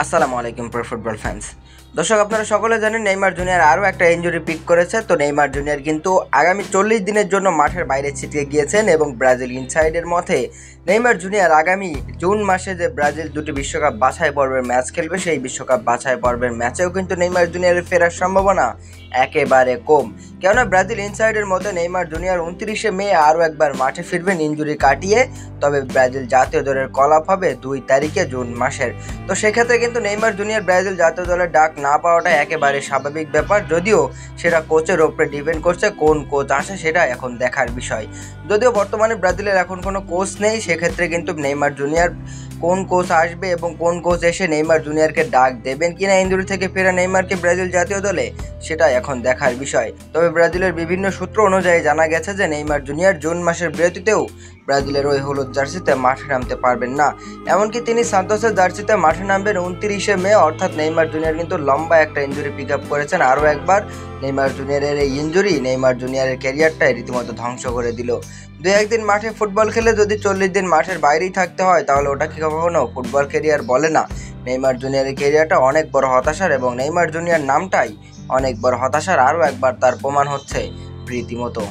আসসালামু আলাইকুম pro football fans. দর্শক, আপনারা সকলে জানেন নেইমার জুনিয়র আরও একটা ইনজুরি পিক করেছে। তো নেইমার জুনিয়র কিন্তু আগামী 40 দিনের জন্য মাঠের বাইরে ছিটিয়ে গিয়েছেন এবং ব্রাজিল ইনসাইডের মতে নেইমার জুনিয়র আগামী জুন মাসে যে ব্রাজিল দুটি বিশ্বকাপ বাছাই পর্বের ম্যাচ খেলবে সেই বিশ্বকাপ বাছাই পর্বের ম্যাচেও কিন্তু নেইমার জুনিয়রের ফেরার সম্ভাবনা একেবারে কম। কেননা ব্রাজিল ইনসাইডের মতে নেইমার জুনিয়র 29শে মে আরও একবার মাঠে ফিরবেন ইনজুরি কাটিয়ে। তবে ব্রাজিল জাতীয় দলের কল আপ হবে 2 তারিখে জুন মাসের। তো সেক্ষেত্রে কিন্তু নেইমার জুনিয়র ব্রাজিল জাতীয় দলের ডাক না পাওয়াটা একেবারে স্বাভাবিক ব্যাপার, যদিও সেটা কোচের ওপরে ডিপেন্ড করছে, কোন কোচ আসে সেটা এখন দেখার বিষয়। যদিও বর্তমানে ব্রাজিলের এখন কোনো কোচ নেই, সেক্ষেত্রে কিন্তু নেইমার জুনিয়র কোন কোচ আসবে এবং কোন কোচ এসে নেইমার জুনিয়রকে ডাক দেবেন কিনা ইনজুরি থেকে ফেরা নেইমারকে ব্রাজিল জাতীয় দলে, সেটা এখন দেখার বিষয়। তবে ব্রাজিলের বিভিন্ন সূত্র অনুযায়ী জানা গেছে যে নেইমার জুনিয়র জুন মাসের বিরতিতেও ব্রাজিলের ওই হলুদ জার্সিতে মাঠে নামতে পারবেন না। এমনকি তিনি সান্তোসের জার্সিতে মাঠে নামবেন 29শে মে। অর্থাৎ নেইমার জুনিয়র কিন্তু লম্বা একটা ইনজুরি পিক আপ করেছেন আরও একবার। নেইমার জুনিয়রের এই ইনজুরি নেইমার জুনিয়রের ক্যারিয়ারটাই রীতিমতো ধ্বংস করে দিল। 2-1 দিন মাঠে ফুটবল খেলে যদি 40 দিন মাঠের বাইরেই থাকতে হয়, তাহলে ওটা কি কখনো ফুটবল ক্যারিয়ার বলে না। নেইমার জুনিয়রের ক্যারিয়ারটা অনেক বড় হতাশার এবং নেইমার জুনিয়র নামটাই অনেক বড় হতাশার। আরও একবার তার প্রমাণ হচ্ছে রীতিমতো।